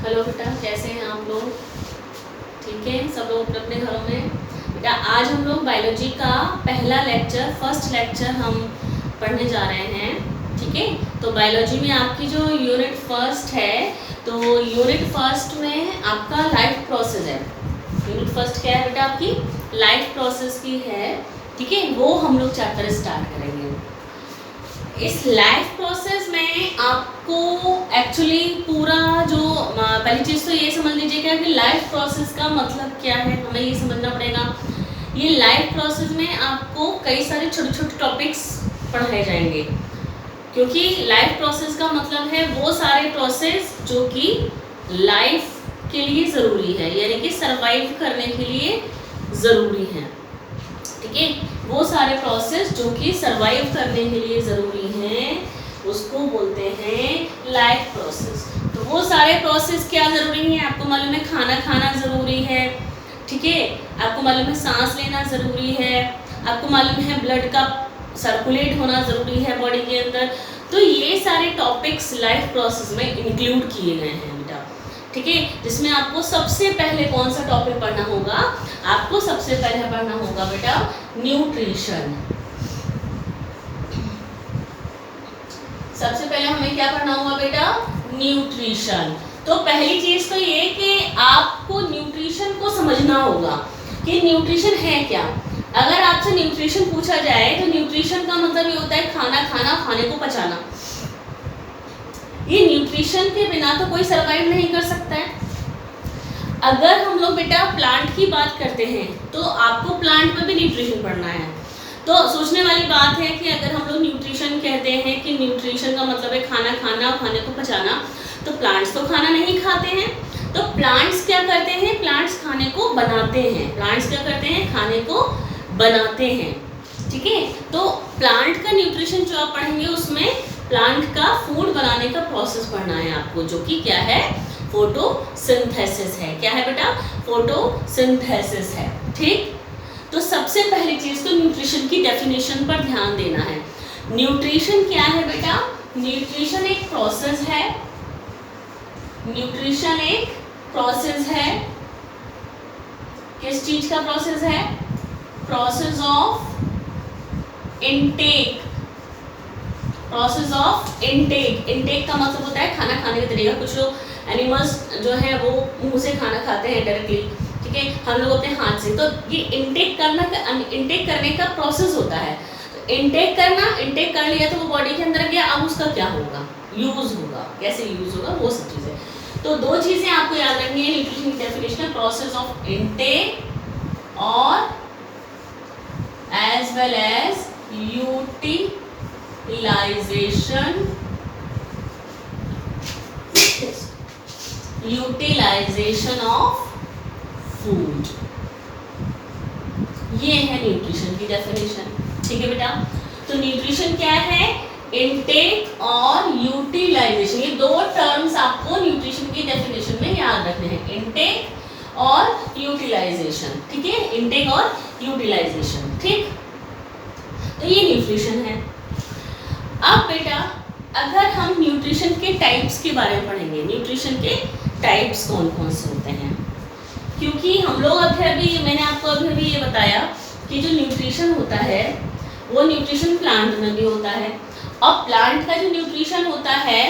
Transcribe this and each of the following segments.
Hello बेटा, कैसे हैं आप लोग? ठीक है, सब लोग अपने अपने घरों में। बेटा आज हम लोग बायोलॉजी का पहला लेक्चर, फर्स्ट लेक्चर हम पढ़ने जा रहे हैं। ठीक है, तो बायोलॉजी में आपकी जो यूनिट फर्स्ट है, तो यूनिट फर्स्ट में आपका लाइफ प्रोसेस है। यूनिट फर्स्ट क्या है बेटा? आपकी लाइफ प्रोसेस की है। ठीक है, वो हम लोग चैप्टर स्टार्ट करेंगे। इस लाइफ प्रोसेस में आपको एक्चुअली पूरा जो पहली चीज़ तो ये समझ लीजिएगा कि लाइफ प्रोसेस का मतलब क्या है, हमें ये समझना पड़ेगा। ये लाइफ प्रोसेस में आपको कई सारे छोटे छोटे टॉपिक्स पढ़ाए जाएंगे, क्योंकि लाइफ प्रोसेस का मतलब है वो सारे प्रोसेस जो कि लाइफ के लिए ज़रूरी है, यानी कि सरवाइव करने के लिए ज़रूरी है। ठीक है, वो सारे प्रोसेस जो कि सरवाइव करने के लिए ज़रूरी हैं उसको बोलते हैं लाइफ प्रोसेस। तो वो सारे प्रोसेस क्या ज़रूरी हैं? आपको मालूम है खाना खाना ज़रूरी है। ठीक है, आपको मालूम है सांस लेना ज़रूरी है। आपको मालूम है ब्लड का सर्कुलेट होना ज़रूरी है बॉडी के अंदर। तो ये सारे टॉपिक्स लाइफ प्रोसेस में इंक्लूड किए गए हैं बेटा। ठीक है, जिसमें आपको सबसे पहले कौन सा टॉपिक पढ़ना होगा? आपको सबसे पहले पढ़ना होगा बेटा न्यूट्रिशन। सबसे पहले हमें क्या पढ़ना होगा बेटा? न्यूट्रिशन। तो पहली चीज तो ये कि आपको न्यूट्रिशन को समझना होगा कि न्यूट्रिशन है क्या। अगर आपसे न्यूट्रिशन पूछा जाए तो न्यूट्रिशन का मतलब ये होता है खाना खाना, खाने को पचाना। ये न्यूट्रिशन के बिना तो कोई सरवाइव नहीं कर सकता है। अगर हम लोग बेटा प्लांट की बात करते हैं तो आपको प्लांट में भी न्यूट्रिशन पढ़ना है। तो सोचने वाली बात है कि अगर हम लोग न्यूट्रिशन कहते हैं कि न्यूट्रिशन का मतलब है खाना खाना, खाने को पचाना, तो प्लांट्स तो खाना नहीं खाते हैं। तो प्लांट्स क्या करते हैं? प्लांट्स खाने को बनाते हैं। प्लांट्स क्या करते हैं? खाने को बनाते हैं। ठीक है, तो प्लांट का न्यूट्रिशन जो आप पढ़ेंगे उसमें प्लांट का फूड बनाने का प्रोसेस पढ़ना है आपको, जो कि क्या है? फोटोसिंथेसिस है। क्या है बेटा? फोटोसिंथेसिस है। ठीक, तो सबसे पहली चीज तो न्यूट्रिशन की डेफिनेशन पर ध्यान देना है। न्यूट्रिशन क्या है बेटा? न्यूट्रिशन एक प्रोसेस है। न्यूट्रिशन एक प्रोसेस है। किस चीज का प्रोसेस है? Process of intake. Process of intake. Intake का मतलब होता है खाना खाने का तरीका। कुछ लोग एनिमल्स जो है वो मुंह से खाना खाते हैं डायरेक्टली, ठीक है, हम लोग अपने हाथ से। तो ये इनटेक करने का प्रोसेस होता है। तो इनटेक कर लिया तो वो बॉडी के अंदर गया, अब उसका क्या होगा? यूज होगा। कैसे यूज होगा? वो सब चीज़ें। तो दो चीज़ें आपको याद रखनी है न्यूट्रिशन की डेफिनेशन, प्रोसेस ऑफ इनटेक और as well as utilization of food. ये है न्यूट्रिशन की डेफिनेशन। ठीक है बेटा, तो न्यूट्रिशन क्या है? इनटेक और यूटिलाइजेशन। ये दो टर्म्स आपको न्यूट्रिशन की डेफिनेशन में याद रखने हैं, इनटेक और यूटिलाइजेशन। ठीक है, इनटेक और यूटिलाइजेशन। ठीक, तो ये न्यूट्रिशन है। अब बेटा अगर हम न्यूट्रिशन के टाइप्स के बारे में पढ़ेंगे, न्यूट्रिशन के टाइप्स कौन कौन से होते हैं, क्योंकि हम लोग अभी मैंने आपको अभी ये बताया कि जो न्यूट्रिशन होता है वो न्यूट्रिशन प्लांट में भी होता है। और प्लांट का जो न्यूट्रिशन होता है,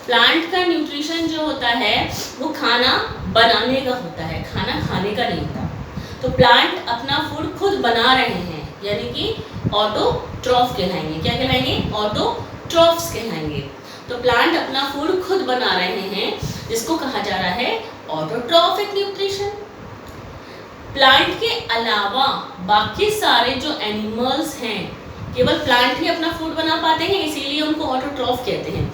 प्लांट का न्यूट्रिशन जो होता है वो खाना बनाने का होता है, खाना खाने का नहीं होता। तो प्लांट अपना फूड खुद बना रहे हैं, यानी कि ऑटोट्रॉफ कहलाएंगे। क्या कहलाएंगे? ऑटोट्रॉफ्स कहलाएंगे। तो प्लांट अपना फूड खुद बना रहे हैं, जिसको कहा जा रहा है ऑटोट्रॉफिक न्यूट्रिशन। प्लांट के अलावा बाकी सारे जो एनिमल्स हैं, केवल प्लांट ही अपना फूड बना पाते हैं, इसीलिए उनको ऑटोट्रॉफ कहते हैं।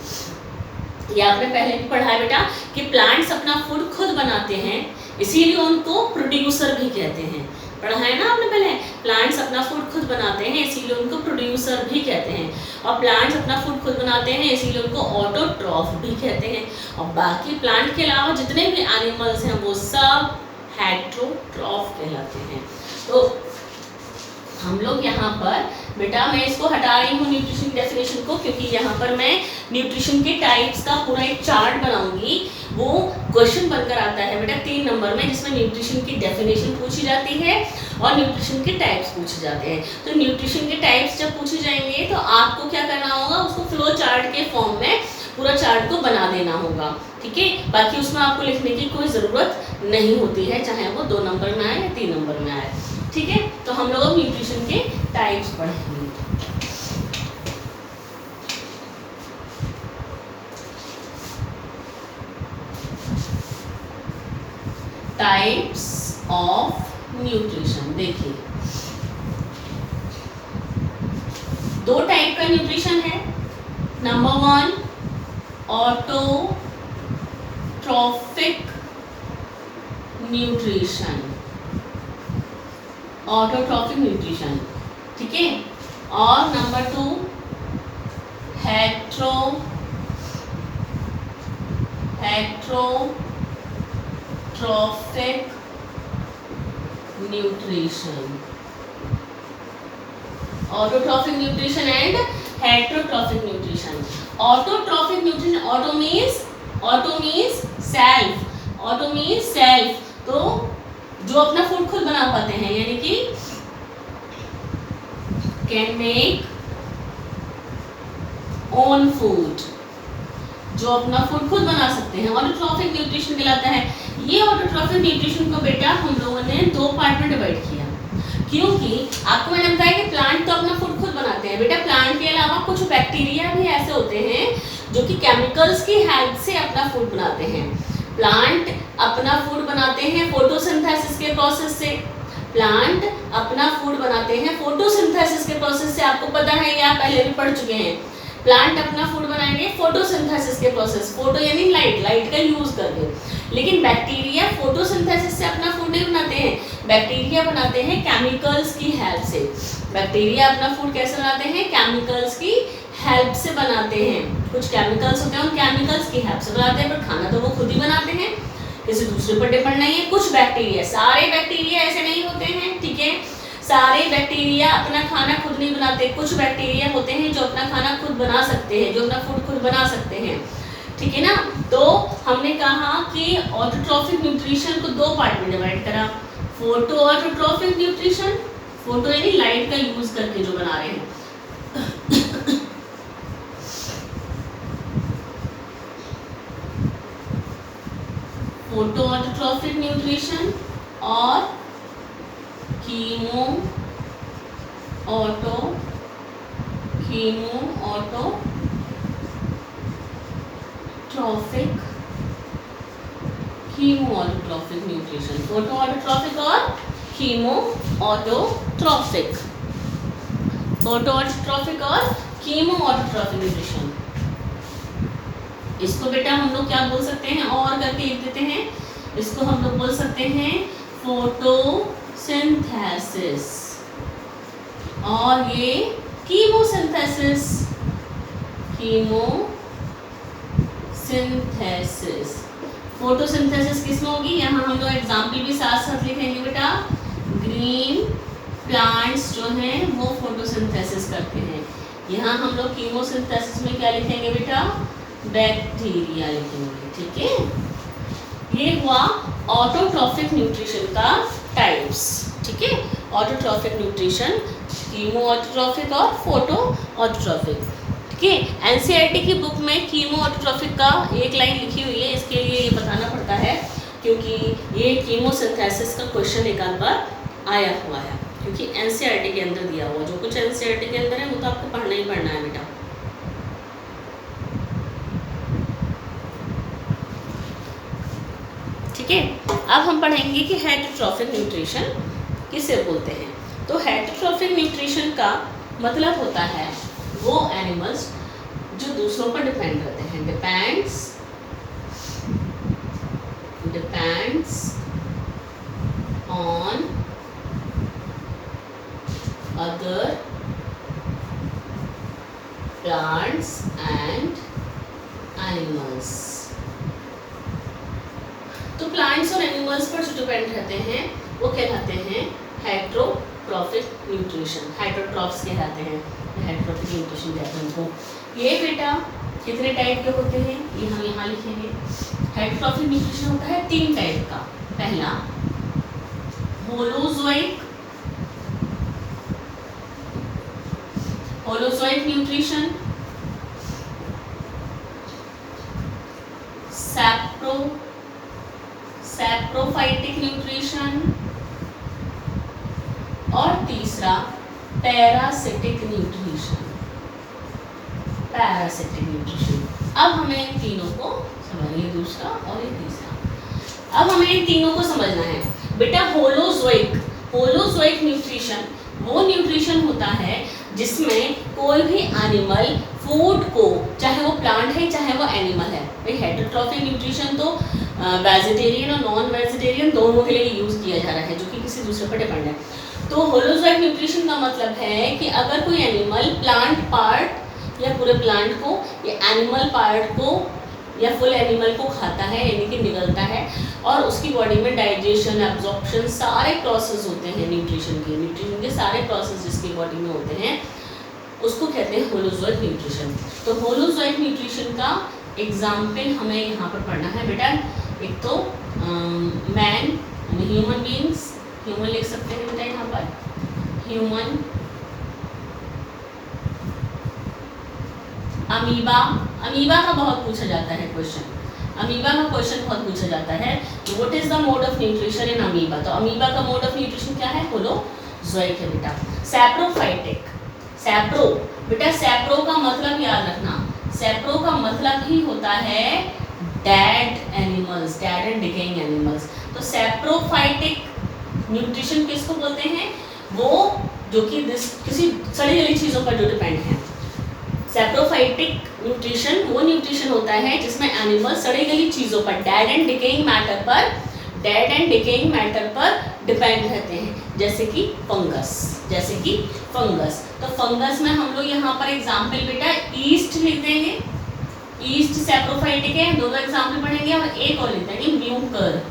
ये आपने पहले भी पढ़ा है बेटा कि प्लांट्स अपना फूड खुद बनाते हैं, इसीलिए उनको प्रोड्यूसर भी कहते हैं। पढ़ा है ना आपने पहले? प्लांट्स अपना फूड खुद बनाते हैं, इसीलिए उनको प्रोड्यूसर भी कहते हैं। और प्लांट्स अपना फूड खुद बनाते हैं, इसीलिए उनको ऑटोट्रॉफ भी कहते हैं। और बाकी प्लांट के अलावा जितने भी एनिमल्स हैं वो सब हेटरोट्रॉफ कहलाते हैं। तो हम लोग यहाँ पर बेटा, मैं इसको हटा रही हूँ न्यूट्रिशन की डेफिनेशन को, क्योंकि यहाँ पर मैं न्यूट्रिशन के टाइप्स का पूरा एक चार्ट बनाऊंगी। वो क्वेश्चन बनकर आता है बेटा 3 नंबर में, जिसमें न्यूट्रिशन की डेफिनेशन पूछी जाती है और न्यूट्रिशन के टाइप्स पूछे जाते हैं। तो न्यूट्रिशन के टाइप्स जब पूछे जाएंगे तो आपको क्या करना होगा, उसको फ्लो चार्ट के फॉर्म में पूरा चार्ट को बना देना होगा, ठीक है। बाकी उसमें आपको लिखने की कोई ज़रूरत नहीं होती है, चाहे वो 2 नंबर में आए या 3 नंबर में आए, ठीक है। तो हम लोग अब न्यूट्रिशन के टाइप्स पढ़ेंगे। Types of nutrition. देखिए 2 टाइप का न्यूट्रिशन है। Number 1 autotrophic nutrition, autotrophic nutrition, ठीक है। और number 2 heterotrophic nutrition, autotrophic nutrition and heterotrophic nutrition. Autotrophic nutrition, auto means self, auto means self, तो जो अपना फूड खुद बना पाते हैं, यानी कि कैन मेक ओन फूड, जो अपना फूड खुद बना सकते हैं, ऑटोट्रॉफिक न्यूट्रिशन कहलाता है। ये ऑटोट्रॉफिक न्यूट्रिशन को बेटा हम लोगों ने 2 पार्ट में डिवाइड किया, क्योंकि आपको मैंने बताया कि प्लांट तो अपना फूड खुद बनाते हैं बेटा। प्लांट के अलावा कुछ बैक्टीरिया भी ऐसे होते हैं जो कि केमिकल्स की हेल्प से अपना फूड बनाते हैं। प्लांट अपना फूड बनाते हैं फोटोसिंथेसिस के प्रोसेस से, प्लांट अपना फूड बनाते हैं फोटोसिंथेसिस के प्रोसेस से। आपको पता है, ये आप पहले भी पढ़ चुके हैं। प्लांट अपना फूड बनाएंगे फोटोसिंथेसिस के प्रोसेस, फोटो यानी लाइट का यूज करके। लेकिन बैक्टीरिया फोटोसिंथेसिस से अपना फूड नहीं बनाते हैं, बैक्टीरिया बनाते हैं केमिकल्स की हेल्प से। बैक्टीरिया अपना फूड कैसे बनाते हैं, केमिकल्स की हेल्प से बनाते हैं। कुछ केमिकल्स होते हैं, उन केमिकल्स की हेल्प से बनाते हैं, पर खाना तो वो खुद ही बनाते हैं, किसी दूसरे पर डिपेंड नहीं है। कुछ बैक्टीरिया, सारे बैक्टीरिया ऐसे नहीं होते हैं, ठीक है। सारे बैक्टीरिया अपना खाना खुद नहीं बनाते। कुछ बैक्टीरिया होते हैं जो अपना खाना खुद बना सकते हैं, जो अपना फूड खुद बना सकते हैं, ठीक है ना। तो हमने कहा कि ऑटोट्रॉफिक न्यूट्रिशन को 2 पार्ट में डिवाइड करा। फोटो ऑटोट्रॉफिक न्यूट्रिशन, फोटो यानी लाइट का यूज करके जो बना रहे हैं, फोटो ऑटोट्रॉफिक न्यूट्रिशन, और chemo autotrophic nutrition, photo autotrophic और कीमो ऑटोट्रॉफिक, फोटो ऑटोट्रॉफिक और कीमो ऑटोट्रॉफिक न्यूट्रिशन। इसको बेटा हम लोग क्या बोल सकते हैं, और करके लिख देते हैं, इसको हम लोग बोल सकते हैं फोटोसिंथेसिस, और ये कीमोसिंथेसिस, फोटोसिंथेसिस किसमें होगी, यहाँ हम लोग एग्जाम्पल भी साथ साथ लिखेंगे बेटा। ग्रीन प्लांट्स जो हैं वो फोटोसिंथेसिस करते हैं। यहाँ हम लोग कीमोसिंथेसिस में क्या लिखेंगे बेटा, बैक्टीरिया लिखेंगे, ठीक है। ये हुआ ऑटोट्रॉफिक न्यूट्रिशन का टाइप्स, ठीक है। ऑटोट्रॉफिक न्यूट्रिशन, कीमो ऑटोट्रॉफिक और फोटो ऑटोट्रॉफिक, ठीक है। एनसीईआरटी की बुक में कीमो ऑटोट्रॉफिक का एक लाइन लिखी हुई है, इसके लिए ये बताना पड़ता है क्योंकि ये कीमोसिंथेसिस का क्वेश्चन एक आध बार आया हुआ है, क्योंकि एनसीईआरटी के अंदर दिया हुआ, जो कुछ एनसीईआरटी के अंदर है वो तो आपको पढ़ना ही पढ़ना है बेटा। ठीक है, अब हम पढ़ेंगे कि हेटेरोट्रॉफिक न्यूट्रिशन किसे बोलते हैं। तो हेटेरोट्रॉफिक न्यूट्रिशन का मतलब होता है वो एनिमल्स जो दूसरों पर डिपेंड करते हैं, depends on other plants and animals. तो प्लांट्स और एनिमल्स पर जो डिपेंड रहते हैं वो कहलाते हैं हेटेरोट्रॉफिक हेटरोट्रॉफिक न्यूट्रिशन, हेटरोट्रॉफ्स कहलाते हैं, हेटरोट्रॉफिक न्यूट्रिशन कहते हैं उनको। ये बेटा कितने टाइप के होते हैं ये हम यहाँ लिखेंगे। हेटरोट्रॉफिक न्यूट्रिशन होता है 3 टाइप का। पहला holozoic, holozoic nutrition, saprophytic nutrition, और तीसरा पैरासिटिक न्यूट्रिशन, पैरासिटिक न्यूट्रिशन। अब हमें इन तीनों को समझिए, दूसरा और ये तीसरा। अब हमें इन तीनों को समझना है बेटा। होलोजोइक, होलोजोइक न्यूट्रिशन वो न्यूट्रिशन होता है जिसमें कोई भी एनिमल फूड को, चाहे वो प्लांट है चाहे वो एनिमल है, भाई हेटरोट्रॉफिक न्यूट्रिशन तो वेजिटेरियन और नॉन वेजिटेरियन दोनों के लिए यूज़ किया जा रहा है, जो कि किसी दूसरे पर डिपेंड है। तो होलोजोइक न्यूट्रिशन का मतलब है कि अगर कोई एनिमल प्लांट पार्ट या पूरे प्लांट को या एनिमल पार्ट को या फुल एनिमल को खाता है, यानी कि निगलता है, और उसकी बॉडी में डाइजेशन, एब्जॉर्प्शन सारे प्रोसेस होते हैं न्यूट्रिशन के सारे प्रोसेस जिसकी बॉडी में होते हैं, उसको कहते हैं होलोजोइक न्यूट्रिशन। तो होलोजोइक न्यूट्रिशन का एग्जाम्पल हमें यहाँ पर पढ़ना है बेटा। एक तो मैन यानी ह्यूमन बींग्स, ह्यूमन लिख सकते हैं बेटा यहाँ पर, ह्यूमन, अमीबा, अमीबा का बहुत पूछा जाता है क्वेश्चन, अमीबा का क्वेश्चन बहुत पूछा जाता है। What is the mode of nutrition in amoeba? तो अमीबा का मोड ऑफ न्यूट्रिशन क्या है? होलोजोइक है बेटा। सैप्रोफाइटिक, सैप्रो बेटा, सैप्रो का मतलब याद रखना, सैप्रो का मतलब ही होता है dead animals, dead and decaying animals. तो सैप्रोफाइटिक न्यूट्रिशन किसको बोलते हैं? वो जो कि किसी सड़ी गली चीज़ों पर जो डिपेंड है। सैप्रोफाइटिक न्यूट्रिशन वो न्यूट्रिशन होता है जिसमें एनिमल सड़ी गली चीज़ों पर, डेड एंड डिकेइंग मैटर पर, डेड एंड डिकेइंग मैटर पर डिपेंड रहते हैं, जैसे कि फंगस, जैसे कि फंगस। तो फंगस में हम लोग यहाँ पर एग्जाम्पल बेटा ईस्ट लिख देंगे, ईस्ट सैप्रोफाइटिक है, दोनों एग्जाम्पल पढ़ेंगे, और एक और लिख देंगे म्यूकर।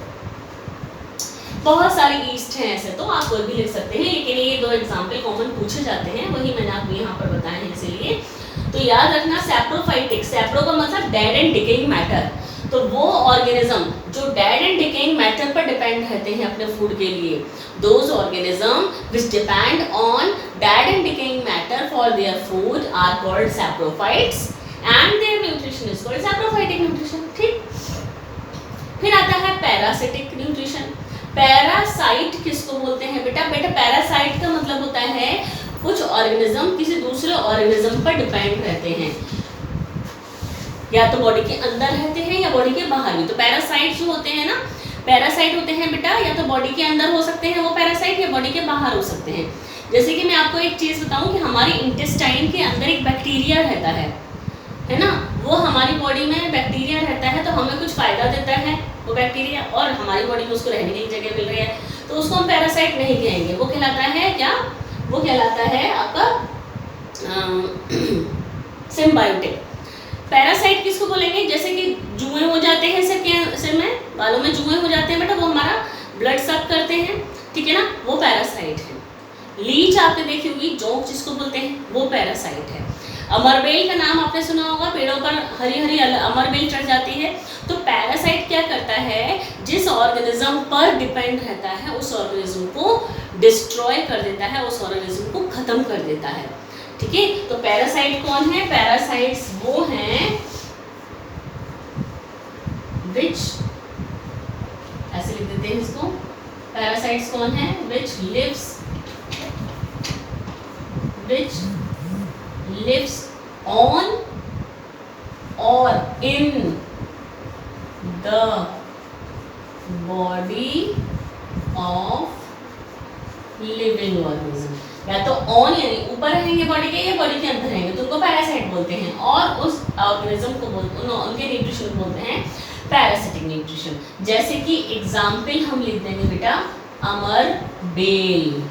बहुत सारे ईस्ट हैं ऐसे, तो आप कोई भी लिख सकते हैं, लेकिन ये 2 एग्जाम्पल कॉमन पूछे जाते हैं, वही मैंने आपको यहाँ पर बताए हैं। इसीलिए तो याद रखना सैप्रोफाइटिक, सैप्रो का मतलब डेड एंड डिकेइंग मैटर, तो वो ऑर्गेनिज्म जो डेड एंड डिकेइंग मैटर पर डिपेंड रहते हैं अपने फूड के लिए, those organism which depend on dead and decaying matter for their food are called saprophytes and their nutrition is called saprophytic nutrition. ठीक, फिर आता है पैरासिटिक न्यूट्रिशन। पैरासाइट किसको बोलते हैं बेटा? बेटा पैरासाइट का मतलब होता है कुछ ऑर्गेनिज्म किसी दूसरे ऑर्गेनिज्म पर डिपेंड रहते हैं, या तो बॉडी के अंदर रहते हैं या बॉडी के बाहर भी। तो पैरासाइट जो होते हैं ना, पैरासाइट होते हैं बेटा, या तो बॉडी के अंदर हो सकते हैं वो पैरासाइट, या बॉडी के बाहर हो सकते हैं। जैसे कि मैं आपको एक चीज़ बताऊं कि हमारी इंटेस्टाइन के अंदर एक बैक्टीरिया रहता है ना, वो हमारी बॉडी में बैक्टीरिया रहता है, तो हमें कुछ फ़ायदा देता है वो बैक्टीरिया, और हमारी बॉडी में उसको रहने की जगह मिल रही है, तो उसको हम पैरासाइट नहीं कहेंगे, वो कहलाता है क्या? वो कहलाता है आपका सिम्बायोटिक। पैरासाइट किसको बोलेंगे? जैसे कि जुएं हो जाते हैं सिर में, बालों में जुएं हो जाते हैं बेटा, वो हमारा ब्लड सक करते हैं, ठीक है ना, वो पैरासाइट है। लीच आपने देखी होगी, जोंक जिसको बोलते हैं, वो पैरासाइट है। अमरबेल का नाम आपने सुना होगा, पेड़ों पर हरी हरी अमरबेल चढ़ जाती है। तो पैरासाइट क्या करता है? जिस ऑर्गेनिज्म पर डिपेंड रहता है उस ऑर्गेनिज्म को डिस्ट्रॉय कर देता है, उस ऑर्गेनिज्म को खत्म कर देता है, ठीक है। तो पैरासाइट कौन है? पैरासाइट्स वो हैं विच, ऐसे लिख देते हैं इसको, पैरासाइट्स कौन है? विच lives on or in the body of living organism। या तो ऑन यानी ऊपर रहेंगे बॉडी के, या बॉडी के अंदर रहेंगे, तो उनको पैरासाइट बोलते हैं, और उस ऑर्गेनिज्म को उनके न्यूट्रिशन को बोलते हैं पैरासिटिक न्यूट्रिशन। जैसे कि एग्जाम्पल हम लिख देंगे बेटा, अमरबेल,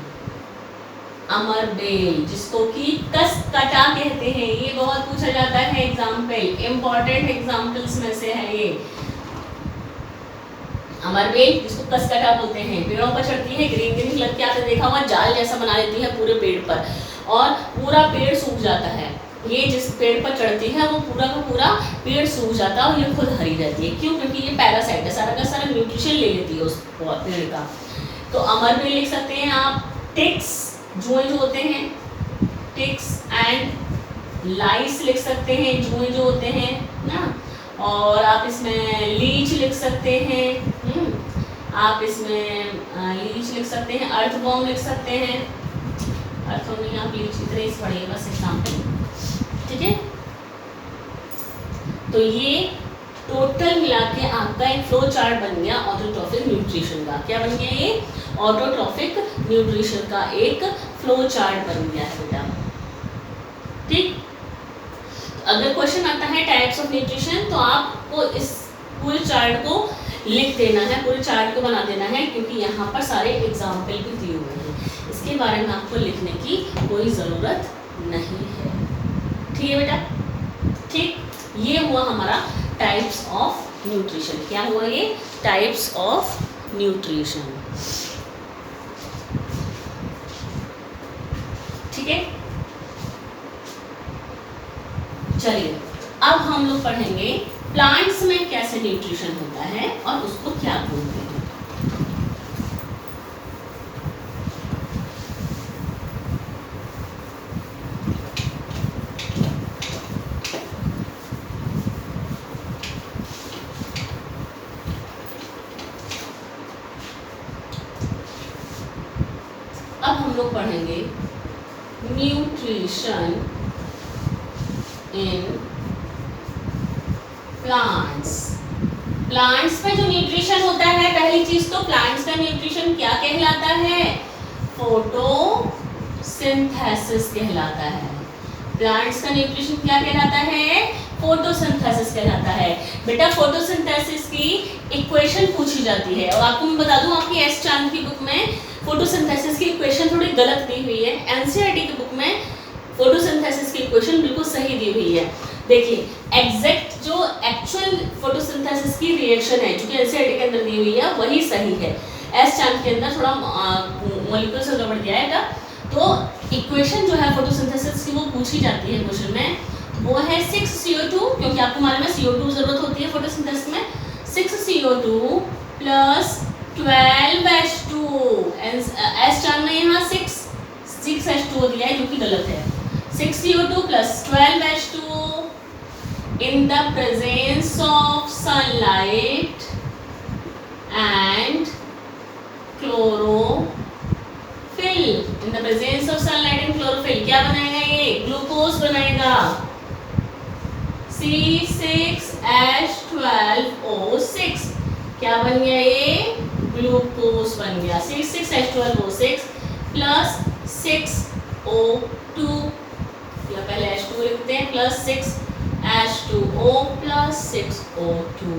अमरबेल जिसको कि कसकटा कहते हैं, ये बहुत पूछा जाता है एग्जाम्पल, इंपॉर्टेंट एग्जाम्पल्स में से है ये। अमरबेल जिसको कसकटा बोलते हैं, पेड़ों पर चढ़ती है, ग्रीन ग्रीन लग के आपने देखा हुआ जाल जैसा बना लेती है पूरे पेड़ पर और पूरा पेड़ सूख जाता है। ये जिस पेड़ पर चढ़ती है वो पूरा का पूरा पेड़ सूख जाता है और ये खुद हरी रहती है। क्यों? क्योंकि ये पैरासाइट है, सारा का सारा न्यूट्रिशन ले लेती है उस पेड़ का। तो अमरबेल लिख सकते हैं आप। टिक्स जुएं जो होते हैं, टिक्स एंड लाइस लिख सकते हैं, जुएं जो होते हैं ना। और आप इसमें लीच लिख सकते हैं, आप इसमें लीच लिख सकते हैं, अर्थवॉर्म लिख सकते हैं। अर्थवॉर्म नहीं, आप लीच इतने ही पढ़िए बस एग्जाम्पल, ठीक है। तो ये टोटल मिला के आपका एक फ्लो चार्ट बन गया ऑटोट्रॉफिक न्यूट्रिशन का। क्या बन गया? ये ऑटोट्रॉफिक न्यूट्रिशन का एक फ्लो चार्ट बन गया है बेटा, ठीक। अगर क्वेश्चन आता है टाइप्स ऑफ न्यूट्रिशन तो आपको इस पूरे चार्ट को लिख देना है, पूरे चार्ट को बना देना है, क्योंकि यहाँ पर सारे एग्जाम्पल भी दिए हुए हैं। इसके बारे में आपको लिखने की कोई ज़रूरत नहीं है, ठीक है बेटा, ठीक। ये हुआ हमारा टाइप्स ऑफ न्यूट्रिशन। क्या हुआ ये? टाइप्स ऑफ न्यूट्रिशन, ठीक है। चलिए अब हम लोग पढ़ेंगे प्लांट्स में कैसे न्यूट्रिशन होता है और उसको क्या बोलते हैं। अब हम लोग पढ़ेंगे न्यूट्रिशन इन प्लांट्स। प्लांट्स में जो न्यूट्रिशन होता है, पहली चीज तो प्लांट्स का न्यूट्रिशन क्या कहलाता है? फोटोसिंथेसिस कहलाता है। प्लांट्स का न्यूट्रिशन क्या कहलाता है? फोटोसिंथेसिस कहलाता है। बेटा फोटोसिंथेसिस की इक्वेशन पूछी जाती है और आपको मैं बता दूं आपकी एस चांद की बुक में फोटोसिंथेसिस की इक्वेशन थोड़ी गलत दी हुई है। एनसीईआरटी की बुक में फोटोसिंथेसिस की इक्वेशन बिल्कुल सही दी हुई है। देखिए एग्जैक्ट जो एक्चुअल फोटोसिंथेसिस की रिएक्शन है जो कि एनसीईआरटी के अंदर दी हुई है वही सही है। एस चांद के अंदर थोड़ा मॉलिक्यूल से गड़बड़ दिया है। तो इक्वेशन जो है फोटोसिंथेसिस की वो पूछी जाती है क्वेश्चन में, वो है 6CO2, क्योंकि आपको मालूम है CO2 जरूरत होती है फोटोसिंथेसिस में। 6CO2 plus 12H2O। एस चांद में यहाँ 6H2O दिया है जो कि गलत है। 6CO2 plus 12H2O in the presence of sunlight and chlorophyll. In the presence of sunlight and chlorophyll क्या बनाएगा ये? ग्लूकोज बनाएगा। C6H12O6 क्या बन गया ये? ग्लूकोज बन गया। C6H12O6 प्लस 6O2, या पहले H2 लिखते हैं, प्लस 6H2O प्लस 6O2।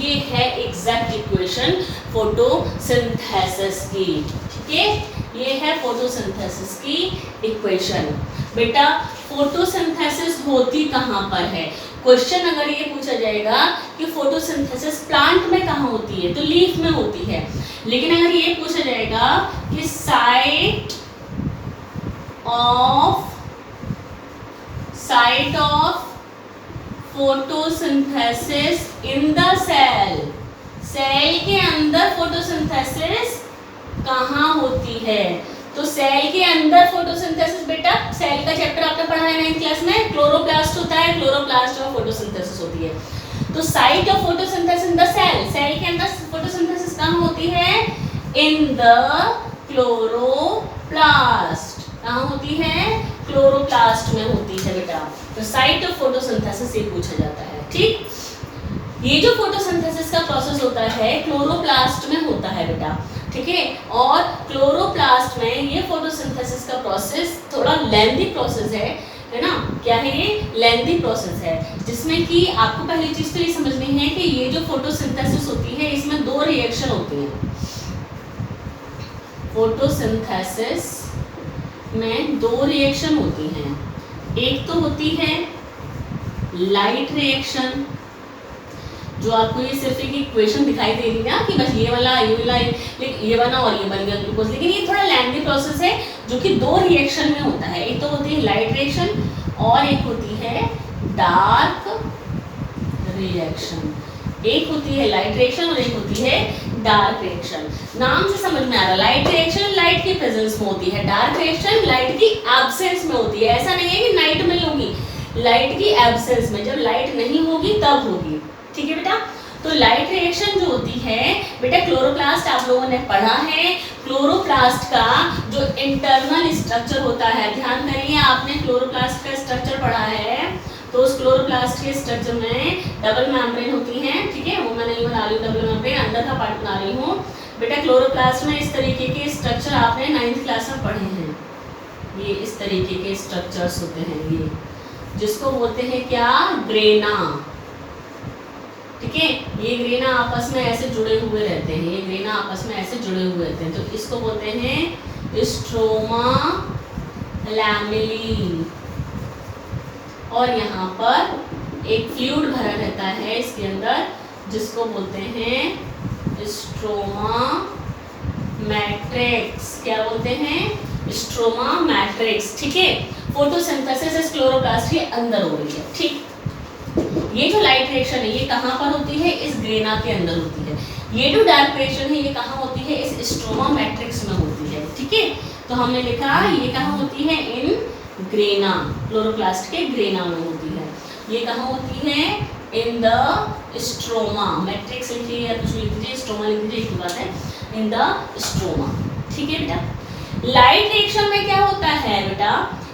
ये है एग्जैक्ट इक्वेशन फोटोसिंथेसिस की, ठीक है। ये है फोटोसिंथेसिस की इक्वेशन। बेटा फोटोसिंथेसिस होती कहाँ पर है? क्वेश्चन अगर ये पूछा जाएगा कि फोटोसिंथेसिस प्लांट में कहाँ होती है तो लीफ में होती है। लेकिन अगर ये पूछा जाएगा कि site of photosynthesis in the cell, cell के अंदर फोटोसिंथेसिस कहाँ होती है? तो सेल के अंदर फोटोसिंथेसिस, बेटा सेल का चैप्टर आपने पढ़ा है 9th क्लास में, क्लोरोप्लास्ट होता है, क्लोरोप्लास्ट में फोटोसिंथेसिस होती है। तो site of photosynthesis in the cell, cell के अंदर फोटोसिंथेसिस कहाँ होती है? In the chloroplast. कहाँ होती है? क्लोरोप्लास्ट में होती है बेटा। तो साइट ऑफ फोटोसिंथेसिस ये पूछा जाता है, ठीक। ये जो फोटोसिंथेसिस का प्रोसेस होता है क्लोरोप्लास्ट में होता है बेटा, ठीक है। और क्लोरोप्लास्ट में ये फोटोसिंथेसिस का प्रोसेस थोड़ा लेंथी प्रोसेस है ना। क्या है ये? लेंथी प्रोसेस है, जिसमें कि आपको पहली चीज तो ये समझनी है कि ये जो फोटोसिंथेसिस होती है इसमें दो रिएक्शन होती हैं। फोटोसिंथेसिस में दो रिएक्शन होती हैं। एक तो होती है लाइट रिएक्शन, जो आपको ये सिर्फ एक इक्वेशन दिखाई दे रही है ना कि बस ये वाला ये बना और ये बन गया ग्लूकोज, लेकिन ये थोड़ा लेंथी प्रोसेस है जो कि दो रिएक्शन में होता है। एक तो होती है लाइट रिएक्शन और एक होती है डार्क रिएक्शन। एक होती है लाइट रिएक्शन और एक होती है डार्क रिएक्शन। नाम से समझ में आ रहा है, लाइट रिएक्शन लाइट की प्रेजेंस में होती है, डार्क रिएक्शन लाइट की एब्सेंस में होती है। ऐसा नहीं है कि नाइट में होगी, लाइट की एब्सेंस में, जब लाइट नहीं होगी तब होगी। ठीक है बेटा, तो लाइट रिएक्शन जो होती है बेटा, क्लोरोप्लास्ट आप लोगों ने पढ़ा है। क्लोरोप्लास्ट का जो इंटरनल स्ट्रक्चर होता है, ध्यान करिए आपने क्लोरोप्लास्ट का स्ट्रक्चर पढ़ा है, तो उस क्लोरोप्लास्ट के स्ट्रक्चर में डबल मेम्ब्रेन होती है। ठीक है, वो मैं नहीं बना रही हूँ डबल मेम्ब्रेन, अंदर का पार्ट बना रही हूँ बेटा। क्लोरोप्लास्ट में इस तरीके के स्ट्रक्चर आपने 9th क्लास में पढ़े हैं। ये इस तरीके के स्ट्रक्चर्स होते हैं, ये जिसको बोलते हैं क्या, ग्रेना। ठीक है, ये ग्रेना आपस में ऐसे जुड़े हुए रहते हैं, ये ग्रेना आपस में ऐसे जुड़े हुए रहते हैं, तो इसको बोलते हैं स्ट्रोमा लैमेली। और यहाँ पर एक फ्लूइड भरा रहता है इसके अंदर, जिसको बोलते हैं स्ट्रोमा मैट्रिक्स। क्या बोलते हैं, स्ट्रोमा मैट्रिक्स। ठीक है, फोटोसिंथेसिस इस क्लोरोप्लास्ट के अंदर हो रही है। ठीक, ये जो लाइट रिएक्शन है ये कहाँ पर होती है, इस ग्रेना के अंदर होती है। ये जो डार्क रिएक्शन है ये कहाँ होती है, इस स्ट्रोमा मैट्रिक्स में होती है। ठीक है, तो हमने लिखा ये कहाँ होती है, इन ग्रेना, क्लोरोप्लास्ट के ग्रेना में होती है। ये कहाँ होती है, इन द स्ट्रोमा। मैट्रिक्स लिखिए या कुछ लिख दीजिए, स्ट्रोमा लिख दीजिए, एक बात है, इन द स्ट्रोमा। ठीक है बेटा, लाइट रिएक्शन में क्या होता है बेटा,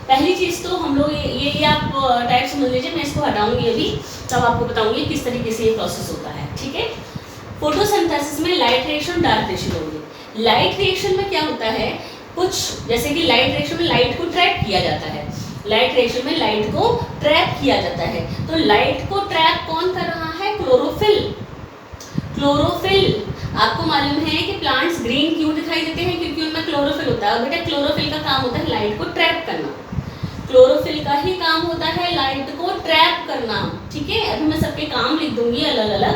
पहली चीज तो हम लोग ये आप टाइप समझ लीजिए, मैं इसको हटाऊंगी अभी, तब आपको बताऊंगी किस तरीके से ये प्रोसेस होता है। ठीक है, फोटोसिंथेसिस में लाइट रिएक्शन डार्क रिएक्शन होगी। लाइट रिएक्शन में क्या होता है, कुछ जैसे कि लाइट रिएक्शन में लाइट को ट्रैप किया जाता है, लाइट रिएक्शन में लाइट को ट्रैप किया जाता है। तो लाइट को ट्रैप कौन कर रहा है, क्लोरोफिल। क्लोरोफिल आपको मालूम है कि प्लांट्स ग्रीन क्यों दिखाई देते हैं, क्योंकि उनमें क्लोरोफिल होता है। बेटा क्लोरोफिल का काम होता है लाइट को ट्रैप करना, क्लोरोफिल का ही काम होता है लाइट को ट्रैप करना। ठीक है, अभी मैं सबके काम लिख दूंगी अलग अलग।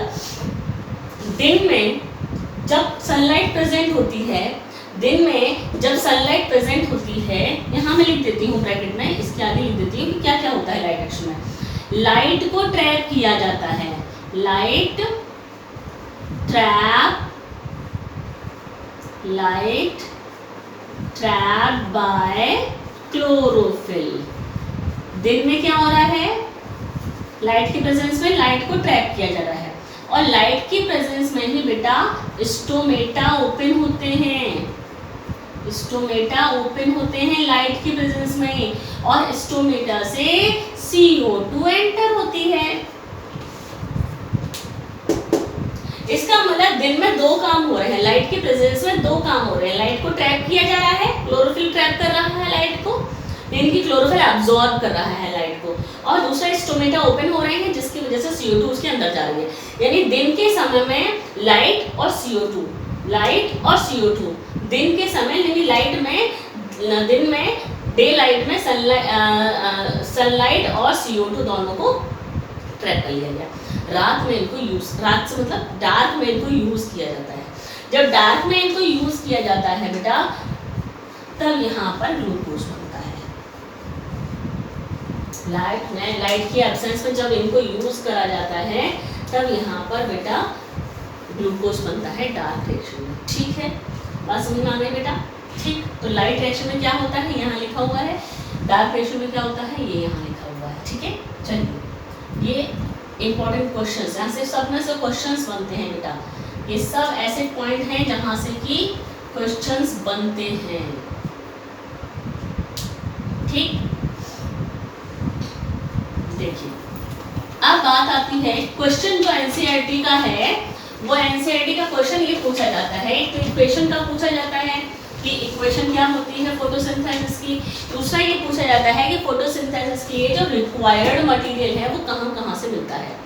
दिन में जब सनलाइट प्रेजेंट होती है, दिन में जब सनलाइट प्रेजेंट होती है, यहाँ मैं लिख देती हूँ ब्रैकेट में, इसके आगे लिख देती हूँ कि क्या क्या होता है लाइट एक्शन में। लाइट को ट्रैप किया जाता है, लाइट ट्रैप बाय क्लोरोफिल। दिन में क्या हो रहा है, लाइट की प्रेजेंस में लाइट को ट्रैप किया जा रहा है, और लाइट की प्रेजेंस में ही बेटा स्टोमेटा ओपन होते हैं। स्टोमेटा ओपन होते हैं लाइट की प्रेजेंस में, और स्टोमेटा से CO2 एंटर होती है। इसका मतलब दिन में दो काम हो रहे हैं, लाइट की प्रेजेंस में दो काम हो रहे हैं। लाइट को ट्रैप किया जा रहा है, क्लोरोफिल ट्रैप कर रहा है लाइट को, दिन की क्लोरोफिल एब्जॉर्ब कर रहा है लाइट को, और दूसरा स्टोमेटा ओपन हो रहे हैं जिसकी वजह से CO2 उसके अंदर जा रही है। यानी दिन के समय में लाइट और CO2, लाइट और CO2, दिन के समय यानी लाइट में, दिन में डे लाइट में सनलाइट और CO2 दोनों को ट्रैप कर लिया गया। रात में इनको रात से मतलब डार्क में इनको यूज किया जाता है। जब डार्क में इनको यूज किया जाता है बेटा, तब यहाँ पर ग्लूकोज बनता है। लाइट की एब्सेंस में जब इनको यूज करा जाता है, तब यहाँ पर बेटा ग्लूकोज बनता है डार्क रिएक्शन में। ठीक है, बात समझ में आ गई बेटा। ठीक, तो लाइट रिएक्शन में क्या होता है, यहाँ लिखा हुआ है। डार्क रिएक्शन में क्या होता है, ये यहाँ लिखा हुआ है। ठीक है, चलिए ये इंपॉर्टेंट क्वेश्चंस, यहाँ से सब में से क्वेश्चंस बनते हैं बेटा। ये सब ऐसे पॉइंट हैं जहाँ से कि क्वेश्चंस बनते हैं। ठीक, देखिए अब बात आती है क्वेश्चन जो एनसीईआरटी का है, वो एनसीईआरटी का क्वेश्चन ये पूछा जाता है। एक तो इक्वेशन का पूछा जाता है कि इक्वेशन क्या होती है फोटोसिंथेसिस की। दूसरा ये पूछा जाता है कि फोटोसिंथेसिस के लिए जो रिक्वायर्ड मटेरियल है वो कहाँ से मिलता है।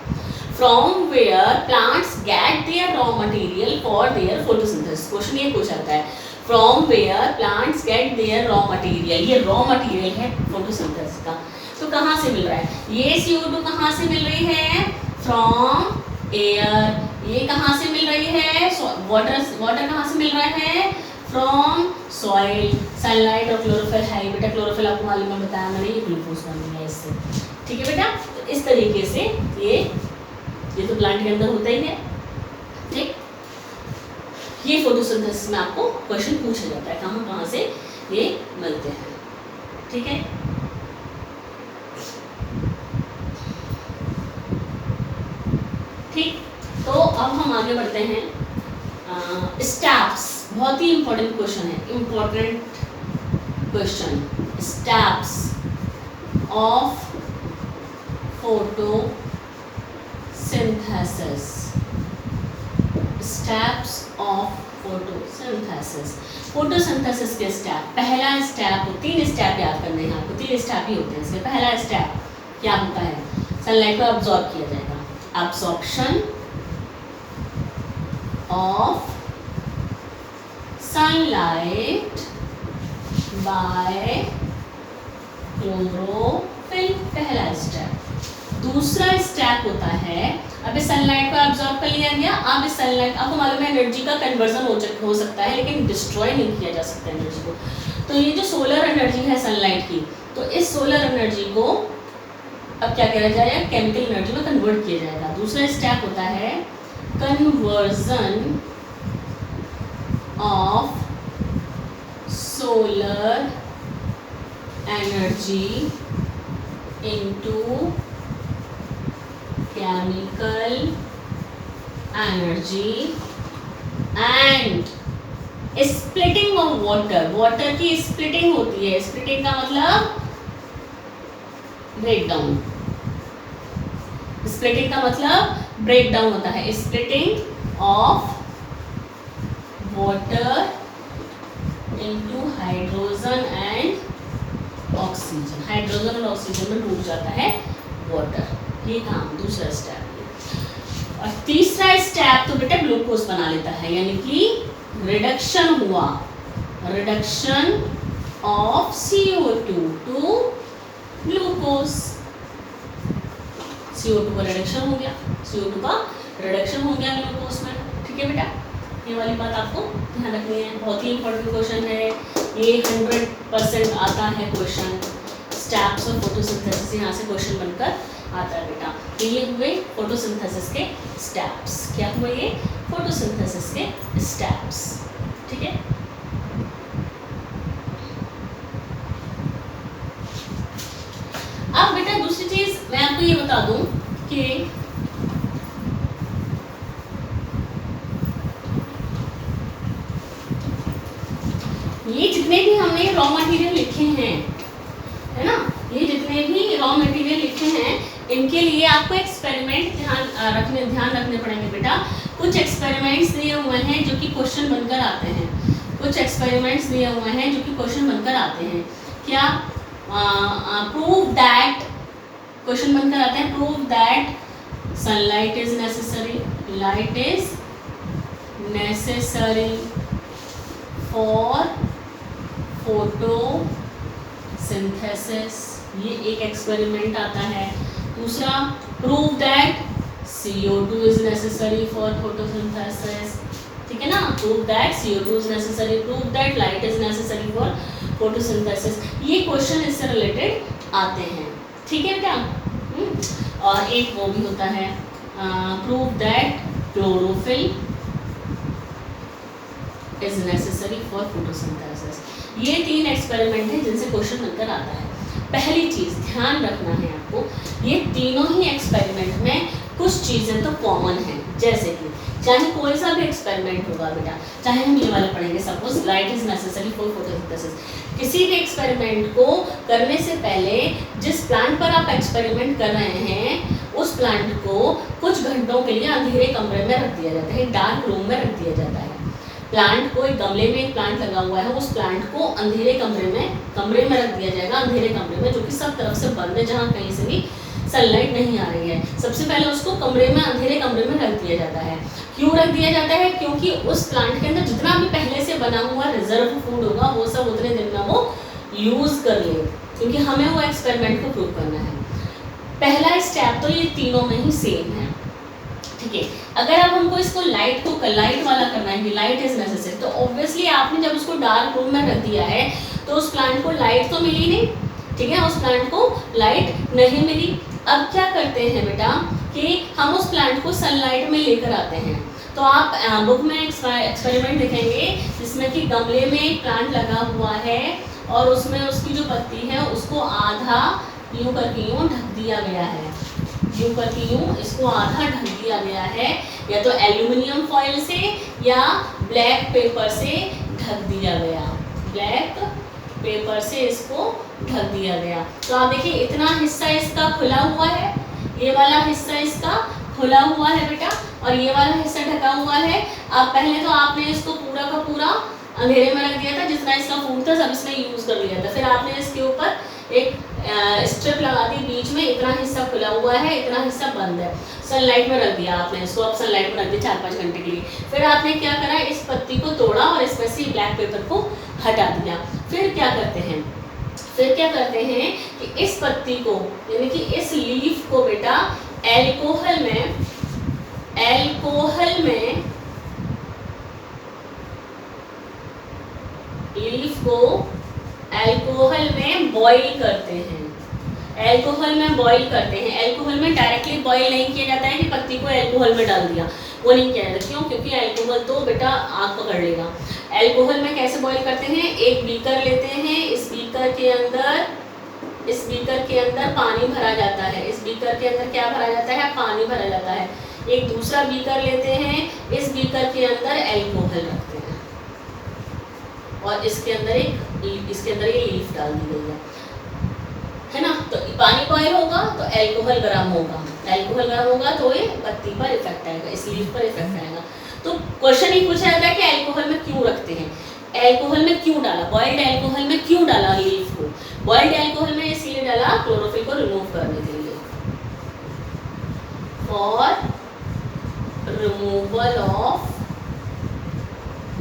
From where plants get their raw material for their photosynthesis. Question ये पूछा जाता है, from where plants get their raw material. ये रॉ मटेरियल है फोटोसिंथेसिस का, तो कहाँ से मिल रहा है। ये CO2 कहाँ से मिल रही है, फ्रॉम एयर, ये कहाँ से मिल रही है, वाटर कहाँ से मिल रहा है, फ्रॉम सॉइल, सनलाइट और क्लोरोफिल है। बेटा क्लोरोफिल आपको मालूम है, बताया मैंने, ये ग्लूकोज बन रहा है इससे। ठीक है बेटा, तो इस तरीके से ये तो प्लांट के अंदर होता ही है। ठीक, ये फोटोसिंथेसिस में आपको क्वेश्चन पूछा जाता है, कहाँ कहाँ से ये मिलते हैं। ठीक है, ठीक, तो अब हम आगे बढ़ते हैं। स्टेप्स, बहुत ही इंपॉर्टेंट क्वेश्चन है, important question. Steps of photosynthesis, steps of photosynthesis. Photosynthesis के स्टेप, पहला स्टेप, 3 स्टेप याद करने हैं आपको, 3 स्टेप ही होते हैं इसके। पहला स्टेप क्या होता है, सनलाइट को अब्सॉर्ब किया जाएगा, absorption of sunlight by chlorophyll, पहला स्टेप। दूसरा स्टेप होता है, अब इस सनलाइट को अब्सॉर्ब कर लिया गया, अब इस सनलाइट, आपको मालूम है एनर्जी का कन्वर्जन हो सकता है, लेकिन डिस्ट्रॉय नहीं किया जा सकता एनर्जी को। तो ये जो सोलर एनर्जी है सनलाइट की, तो इस सोलर एनर्जी को अब क्या किया जाएगा, केमिकल एनर्जी में कन्वर्ट किया जाएगा। दूसरा स्टेप होता है conversion of solar energy into chemical energy and splitting of water. Water की स्प्लिटिंग होती है, स्प्लिटिंग का मतलब ब्रेकडाउन, स्प्लिटिंग का मतलब ब्रेकडाउन होता है। Splitting of water into hydrogen and oxygen, hydrogen और ऑक्सीजन में डूब जाता है वाटर। ये काम दूसरा स्टेप। और तीसरा स्टेप तो बेटा ग्लूकोज बना लेता है, यानी कि रिडक्शन हुआ, reduction of CO2 to glucose. CO2 का रिडक्शन हो गया, CO2 का रिडक्शन हो गया ग्लूकोज में। ठीक है बेटा, ये वाली बात आपको ध्यान रखनी है, बहुत ही इंपॉर्टेंट क्वेश्चन है ये, 100% आता है क्वेश्चन। स्टेप्स ऑफ फोटोसिंथेसिस, यहाँ से क्वेश्चन बनकर आता है बेटा। तो ये हुए फोटोसिंथेसिस के स्टेप्स। क्या हुए ये, फोटोसिंथेसिस के स्टेप्स। ठीक है, अब बेटा दूसरी चीज मैं आपको ये बता दूं कि ये जितने भी हमने रॉ मटेरियल लिखे हैं, है ना, ये जितने भी रॉ मटेरियल लिखे हैं, इनके लिए आपको एक्सपेरिमेंट ध्यान रखने पड़ेंगे बेटा। कुछ एक्सपेरिमेंट्स दिए हुए हैं जो कि क्वेश्चन बनकर आते हैं, कुछ एक्सपेरिमेंट्स दिए हुए हैं जो कि क्वेश्चन बनकर आते हैं। क्या, प्रूव दैट, क्वेश्चन बनकर आते हैं, prove that sunlight is necessary, light is necessary for photosynthesis, ये एक एक्सपेरिमेंट आता है। दूसरा, prove that CO2 is necessary for photosynthesis, ठीक है ना, prove that CO2 is necessary, prove that light is necessary for photosynthesis. ये क्वेश्चन इससे रिलेटेड आते हैं। ठीक है बेटा, और एक वो भी होता है, prove that chlorophyll is necessary for photosynthesis. ये 3 एक्सपेरिमेंट हैं जिनसे क्वेश्चन बनकर आता है। पहली चीज़ ध्यान रखना है आपको, ये तीनों ही एक्सपेरिमेंट में कुछ चीज़ें तो कॉमन हैं, जैसे कि चाहे कोई सा भी एक्सपेरिमेंट होगा बेटा, चाहे हम ये वाला पढ़ेंगे, suppose light is necessary for photosynthesis, किसी भी एक्सपेरिमेंट को करने से पहले जिस प्लांट पर आप एक्सपेरिमेंट कर रहे हैं उस प्लांट को कुछ घंटों के लिए अंधेरे कमरे में रख दिया जाता है, डार्क रूम में रख दिया जाता है। प्लांट को, एक गमले में एक प्लांट लगा हुआ है, उस प्लांट को अंधेरे कमरे में रख दिया जाएगा, अंधेरे कमरे में जो कि सब तरफ से बंद है, जहाँ कहीं से भी सनलाइट नहीं आ रही है। सबसे पहले उसको अंधेरे कमरे में रख दिया जाता है। क्यों रख दिया जाता है? क्योंकि उस प्लांट के अंदर जितना भी पहले से बना हुआ रिजर्व फूड होगा वो सब उतने दिन में वो यूज कर ले, क्योंकि हमें वो एक्सपेरिमेंट को प्रूव करना है। पहला स्टेप तो ये तीनों में ही सेम है, ठीक है। अगर अब हमको इसको लाइट वाला करना है कि लाइट इज नेसेसरी, तो ऑब्वियसली आपने जब उसको डार्क रूम में रख दिया है तो उस प्लांट को लाइट तो मिली नहीं, ठीक है, उस प्लांट को लाइट नहीं मिली। अब क्या करते हैं बेटा कि हम उस प्लांट को सनलाइट में लेकर आते हैं। तो आप बुक में एक्सपेरिमेंट देखेंगे जिसमें कि गमले में एक प्लांट लगा हुआ है और उसमें उसकी जो पत्ती है उसको आधा यूं करके यूं ढक दिया गया है, यूं करके यूं इसको आधा ढक दिया गया है, या तो एल्यूमिनियम फॉइल से या ब्लैक पेपर से ढक दिया गया, ब्लैक पेपर से इसको ढक दिया गया। तो आप देखिए इतना हिस्सा इसका खुला हुआ है, ये वाला हिस्सा इसका खुला हुआ है बेटा, और ये वाला हिस्सा ढका हुआ है। अब पहले तो आपने इसको पूरा का पूरा अंधेरे में रख दिया था, जितना इसका फूड था सब इसने यूज़ कर लिया था। फिर आपने इसके ऊपर एक स्ट्रिप लगा दी बीच में, इतना हिस्सा खुला हुआ है, इतना हिस्सा बंद है। सनलाइट में रख दिया आपने इसको, अब सनलाइट में रख दिया 4-5 घंटे के लिए। फिर आपने क्या करा, इस पत्ती को तोड़ा और इसमें से ब्लैक पेपर को हटा दिया। फिर क्या करते हैं कि इस पत्ती को यानी कि इस लीफ को बेटा एल्कोहल में लीफ को एल्कोहल में बॉईल करते हैं, एल्कोहल में बॉईल करते हैं। एल्कोहल में डायरेक्टली बॉईल नहीं किया जाता है कि पत्ती को एल्कोहल में डाल दिया, वो नहीं किया जाता। क्यों? क्योंकि एल्कोहल तो बेटा आग पकड़ लेगा। एल्कोहल में कैसे बॉईल करते हैं, एक बीकर लेते हैं, इस बीकर के अंदर पानी भरा जाता है, इस बीकर के अंदर क्या भरा जाता है, पानी भरा जाता है। एक दूसरा बीकर लेते हैं, इस बीकर के अंदर एल्कोहल रखते हैं और इसके अंदर ये लीफ डाल दी गई है ना। तो पानी बॉयल होगा तो एल्कोहल गर्म होगा तो ये पत्ती पर इफेक्ट आएगा, इस लीफ पर इफेक्ट आएगा। तो क्वेश्चन ही पूछा जाता है कि एल्कोहल में क्यों रखते हैं, एल्कोहल में क्यों डाला, बॉइल्ड एल्कोहल में क्यों डाला लीफ को। बॉइल्ड एल्कोहल में इसलिए डाला क्लोरोफिल को रिमूव करने के लिए, फॉर रिमूवल ऑफ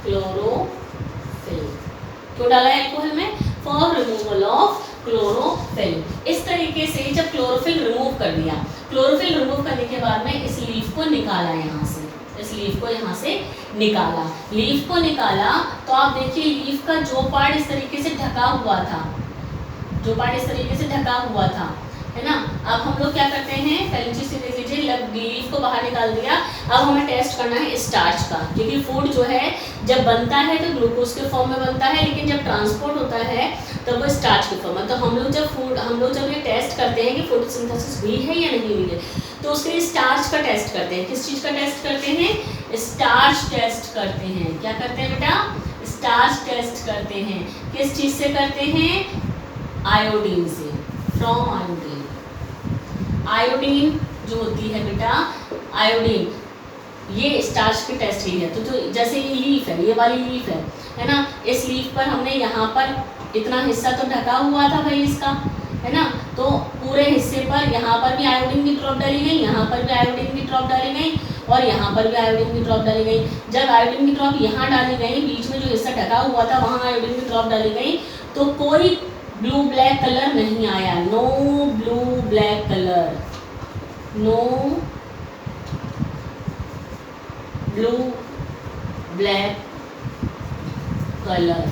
क्लोरोफिल। क्यों डाला एल्कोहल में, फॉर रिमूवल ऑफ क्लोरोफिल। इस तरीके से जब क्लोरोफिल रिमूव कर दिया, क्लोरोफिल रिमूव करने के बाद में इस लीफ को निकाला, यहाँ से इस लीफ को यहाँ से निकाला, लीफ को निकाला तो आप देखिए लीफ का जो पार्ट इस तरीके से ढका हुआ था, जो पार्ट इस तरीके से ढका हुआ था, है ना। अब हम लोग क्या करते हैं, पहली चीज देख लीजिए, लीफ को बाहर निकाल दिया। अब हमें टेस्ट करना है स्टार्च का, क्योंकि फूड जो है जब बनता है तो ग्लूकोज के फॉर्म में बनता है, लेकिन जब ट्रांसपोर्ट होता है तो वो स्टार्च के फॉर्म में। तो हम लोग जब ये टेस्ट करते हैं कि फोटोसिंथेसिस हुई है या नहीं हुई है, तो उसके लिए स्टार्च का टेस्ट करते हैं। किस चीज़ का टेस्ट करते हैं, स्टार्च टेस्ट करते हैं। क्या करते हैं बेटा, स्टार्च टेस्ट करते हैं। किस चीज़ से करते हैं, आयोडीन से, फ्रॉम आयोडीन। आयोडीन जो होती है बेटा, आयोडीन, ये स्टार्च की टेस्ट ही है। तो जैसे ये लीफ है, ये वाली लीफ है ना, इस लीफ पर हमने यहाँ पर इतना हिस्सा तो ढका हुआ था भाई इसका, है ना, तो पूरे हिस्से पर यहाँ पर भी आयोडीन की ड्रॉप डाली गई, यहाँ पर भी आयोडीन की ड्रॉप डाली गई और यहाँ पर भी आयोडीन की ड्रॉप डाली गई। जब आयोडीन की ड्रॉप यहाँ डाली गई, बीच में जो हिस्सा ढका हुआ था वहाँ आयोडीन की ड्रॉप डाली गई, तो कोई ब्लू ब्लैक कलर नहीं आया, no blue black colour, no blue black colour.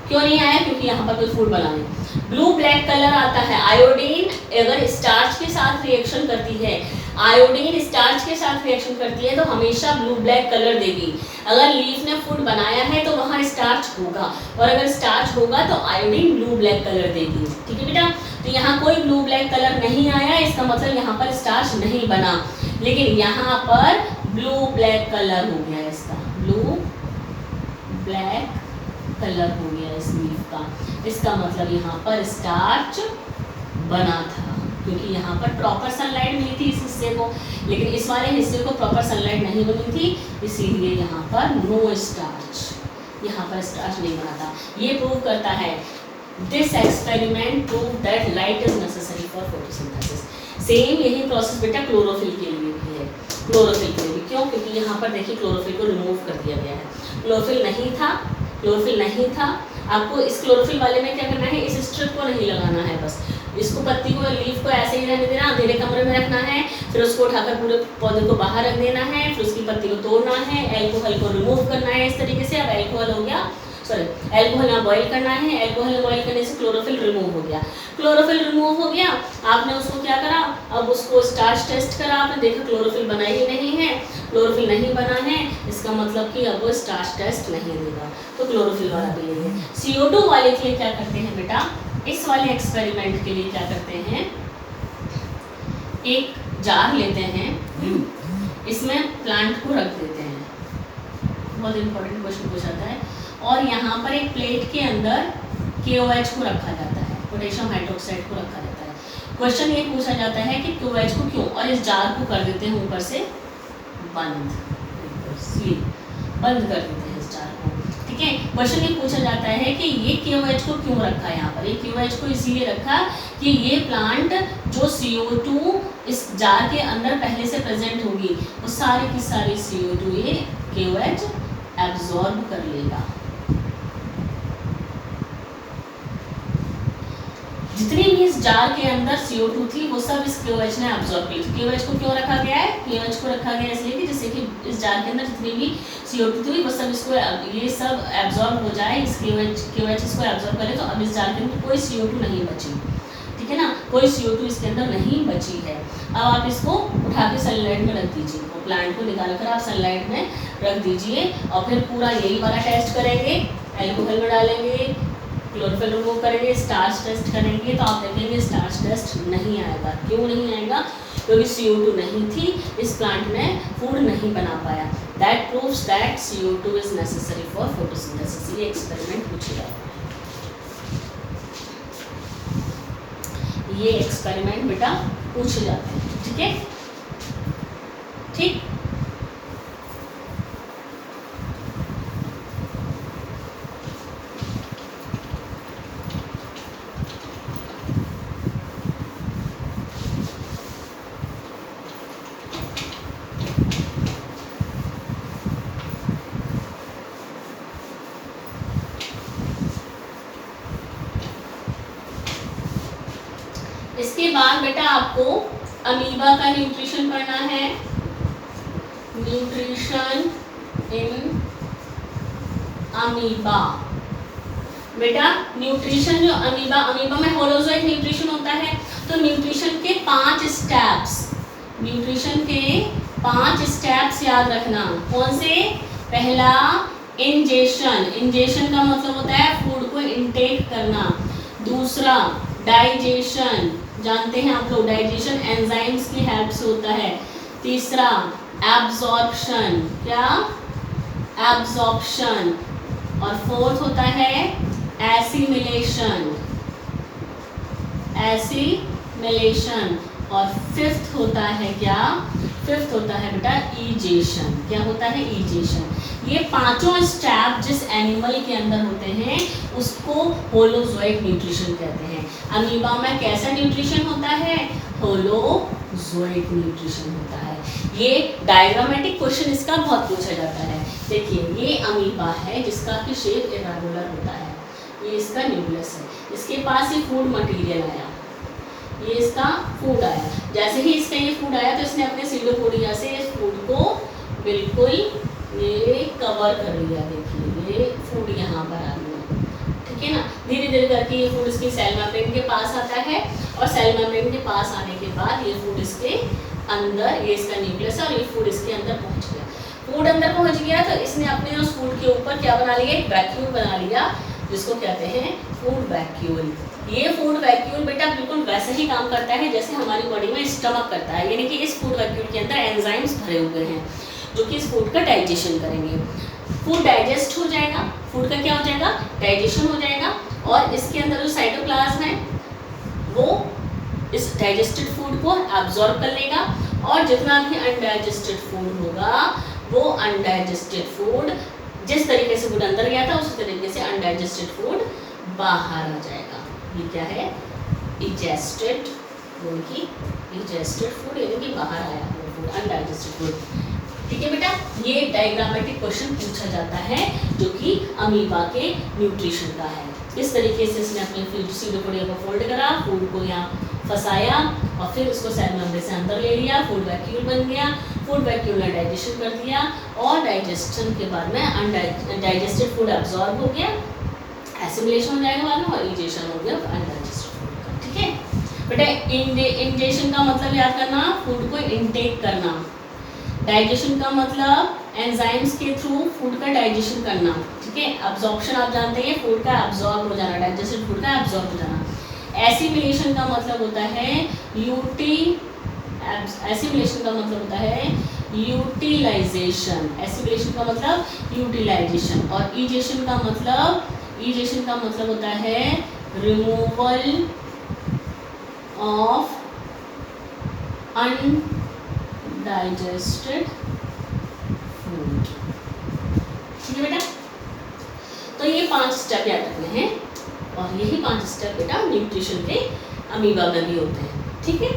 क्यों नहीं आया, क्योंकि यहाँ पर कोई फूड बना नहीं। ब्लू ब्लैक कलर आता है, आयोडीन अगर स्टार्च के साथ रिएक्शन करती है, आयोडीन स्टार्च के साथ रिएक्शन करती है तो हमेशा ब्लू ब्लैक कलर देगी। अगर लीफ ने फूड बनाया है तो वहाँ स्टार्च होगा, और अगर स्टार्च होगा तो आयोडीन ब्लू ब्लैक कलर देगी। ठीक है बेटा, तो यहाँ कोई ब्लू ब्लैक कलर नहीं आया, इसका मतलब यहाँ पर स्टार्च नहीं बना, लेकिन यहाँ पर ब्लू ब्लैक कलर हो गया, इसका ब्लू ब्लैक कलर हो गया इस लीफ का। इसका मतलब यहाँ पर स्टार्च बना था, क्योंकि यहाँ पर प्रॉपर सनलाइट मिली थी इस हिस्से को, लेकिन इस वाले हिस्से को प्रॉपर सनलाइट नहीं मिली थी, इसीलिए यहाँ पर नो स्टार्च, यहाँ पर स्टार्च नहीं बना था। ये प्रूव करता है, this experiment prove that light is necessary for photosynthesis. Same यही प्रोसेस बेटा क्लोरोफिल के लिए भी है, क्लोरोफिल के लिए भी। क्यों? क्योंकि यहाँ पर देखिए क्लोरोफिल को रिमूव कर दिया गया है, क्लोरोफिल नहीं था। आपको इस क्लोरोफिल वाले में क्या करना है, इस स्ट्रिप को नहीं लगाना है, बस इसको पत्ती को लीफ को ऐसे ही रहने देना, अंधेरे कमरे में रखना है, फिर उसको उठाकर पूरे पौधे को बाहर रख देना है, फिर उसकी पत्ती को तोड़ना है, एल्कोहल को रिमूव करना है इस तरीके से। अब एल्कोहल हो गया, सॉरी एल्कोहल में बॉईल करना है, एल्कोहल बॉईल करने से क्लोरोफिल रिमूव हो गया। क्लोरोफिल रिमूव हो गया, आपने उसको क्या करा, अब उसको स्टार्च टेस्ट करा, आपने देखा क्लोरोफिल बना ही नहीं है। क्लोरोफिल नहीं बना है इसका मतलब कि अब वो स्टार्च टेस्ट नहीं देगा, तो क्लोरोफिल वाला भी नहीं है। CO2 वाले के लिए क्या करते हैं बेटा, इस वाले एक्सपेरिमेंट के लिए क्या करते हैं, एक जार लेते हैं, इसमें प्लांट को रख देते हैं, बहुत इंपॉर्टेंट क्वेश्चन पूछा जाता है, और यहाँ पर एक प्लेट के अंदर KOH को रखा जाता है, पोटेशियम हाइड्रोक्साइड को रखा जाता है। क्वेश्चन ये पूछा जाता है कि KOH को क्यों, और इस जार को कर देते हैं ऊपर से बंद, बंद कर देते हैं इस जार को, ठीक है। क्वेश्चन ये पूछा जाता है कि ये KOH को क्यों रखा है यहाँ पर, ये KOH को इसीलिए रखा कि ये प्लांट जो CO2 इस जार के अंदर पहले से प्रेजेंट होगी, वो सारी की सारी CO2 ये KOH एब्जॉर्ब कर लेगा। जितनी भी इस जार के अंदर CO2 थी वो सब इस KOH ने एब्जॉर्ब की। KOH को क्यों रखा गया है, KOH को रखा गया इसलिए कि जैसे कि इस जार के अंदर जितनी भी CO2 थी वो सब इसको, ये सब एब्जॉर्ब हो जाए, इस KOH इसको एब्जॉर्ब करे, तो अब इस जार के अंदर कोई CO2 नहीं बची, ठीक है ना, कोई CO2 इसके अंदर नहीं बची है। अब आप इसको उठा के सनलाइट में रख दीजिए, वो प्लांट को निकाल कर आप सनलाइट में रख दीजिए, और फिर पूरा यही वाला टेस्ट करेंगे, एल्कोहल में डालेंगे, क्लोरोफिल रिमूव करेंगे, स्टार्च टेस्ट करेंगे, तो आप देखेंगे स्टार्च टेस्ट नहीं आएगा। क्यों नहीं आएगा, क्योंकि CO2 नहीं थी, इस प्लांट ने फूड नहीं बना पाया। That proves that CO2 is necessary for photosynthesis. ये एक्सपेरिमेंट पूछेगा, ये एक्सपेरिमेंट बेटा पूछे जाते हैं, ठीक है, ठीक। इसके बाद बेटा आपको अमीबा का न्यूट्रिशन पढ़ना है, न्यूट्रिशन इन अमीबा। बेटा न्यूट्रिशन जो अमीबा में होलोजोइक न्यूट्रिशन होता है, तो न्यूट्रिशन के 5 स्टेप्स, न्यूट्रिशन के 5 स्टेप्स याद रखना। कौन से, पहला इंजेशन, इंजेशन का मतलब होता है फूड को इनटेक करना। दूसरा डाइजेशन, जानते हैं आप लोग डाइजेशन एंजाइम्स की हेल्प से होता है। तीसरा एब्जॉर्प्शन, क्या, एब्जॉर्प्शन। और फोर्थ होता है एसिमिलेशन, एसिमिलेशन। और फिफ्थ होता है क्या, फिफ्थ होता है बेटा ईजेशन। क्या होता है, ईजेशन। ये पांचों स्टेप जिस एनिमल के अंदर होते हैं उसको होलोजोइक न्यूट्रिशन कहते हैं। अमीबा में कैसा न्यूट्रिशन होता है, होलोजोइक न्यूट्रिशन होता है। ये डायग्रामेटिक क्वेश्चन इसका बहुत पूछा जाता है। देखिए ये अमीबा है जिसका कि शेप इरेगुलर होता है, ये इसका न्यूक्लियस है, इसके पास ये फूड मटेरियल आया, ये इसका फूड आया। जैसे ही इसका ये फूड आया तो इसने अपने सीडोपोडिया से इस फूड को बिल्कुल ये कवर कर लिया। देखिए ये फूड यहाँ पर आ गया, ठीक है ना। धीरे धीरे करके ये फूड इसकी सेल मेम्ब्रेन के पास आता है, और सेल मेम्ब्रेन के पास आने के बाद ये फूड इसके अंदर, ये इसका न्यूक्लियस है, और ये फूड इसके अंदर पहुँच गया। फूड अंदर पहुँच गया तो इसने अपने उस फूड के ऊपर क्या बना लिया, एक वैक्यूल बना लिया, जिसको कहते हैं फूड वैक्यूल। ये फूड वैक्यूल बेटा बिल्कुल वैसे ही काम करता है जैसे हमारी बॉडी में स्टमक करता है, यानी कि इस फूड वैक्यूल के अंदर एंजाइम्स भरे हुए हैं जो कि इस फूड का डाइजेशन करेंगे। फूड डाइजेस्ट हो जाएगा, फूड का क्या हो जाएगा, डाइजेशन हो जाएगा, और इसके अंदर जो साइटोप्लाज्म है वो इस डाइजेस्टेड फूड को एब्जॉर्ब कर लेगा, और जितना भी अनडाइजेस्टेड फूड होगा वो अनडाइजेस्टेड फूड जिस तरीके से फूड अंदर गया था उसी तरीके से अनडाइजेस्टेड फूड बाहर आ जाएगा। ये क्या है, इजेस्टेड, इजेस्टेड फूड, यानी कि बाहर आया हुआ फूड। Food, undigested food. ठीक है बेटा, ये डायग्रामेटिक क्वेश्चन पूछा जाता है जो कि अमीबा के न्यूट्रिशन का है। इस तरीके से इसने अपने सीडोपोडिया को फोल्ड करा, फूड को यहाँ फंसाया और फिर उसको सेल मेम्ब्रेन से अंदर ले लिया, फूड वैक्यूल बन गया, फूड वैक्यूल ने डाइजेशन कर दिया और डाइजेशन के बाद में अनडाइजेस्टेड फूड अब्जॉर्ब हो गया, एसिमिलेशन हो जाएगा बाद में और इजेशन हो गया अनडाइजेस्टेड फूड का। ठीक है बेटा, इंजेशन का मतलब याद करना, फूड को इनटेक करना। डाइजेशन का मतलब एंजाइम्स के थ्रू फूड का डाइजेशन करना। ठीक है, अब्जॉर्प्शन आप जानते हैं, फूड का अब्जॉर्ब हो जाना, डाइजेस्टेड फूड का अब्जॉर्ब हो जाना। एसिमिलेशन का मतलब होता है एसिमिलेशन का मतलब होता है यूटिलाइजेशन। एसिमिलेशन का मतलब यूटिलाइजेशन और इजेशन का मतलब होता है रिमूवल ऑफ अनडाइजेस्टेड फूड। ठीक है बेटा, तो ये 5 स्टेप याद रखने हैं और यही 5 स्टेप बेटा न्यूट्रिशन के अमीबा में भी होते हैं। ठीक है,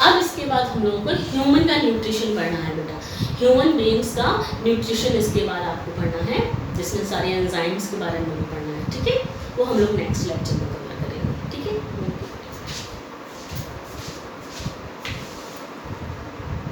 अब इसके बाद हम लोगों को ह्यूमन का न्यूट्रिशन पढ़ना है बेटा। ह्यूमन बीइंग्स का न्यूट्रिशन इसके बाद आपको पढ़ना है, जिसमें सारे एंजाइम्स के बारे में भी पढ़ना है। ठीक है, वो हम लोग नेक्स्ट लेक्चर में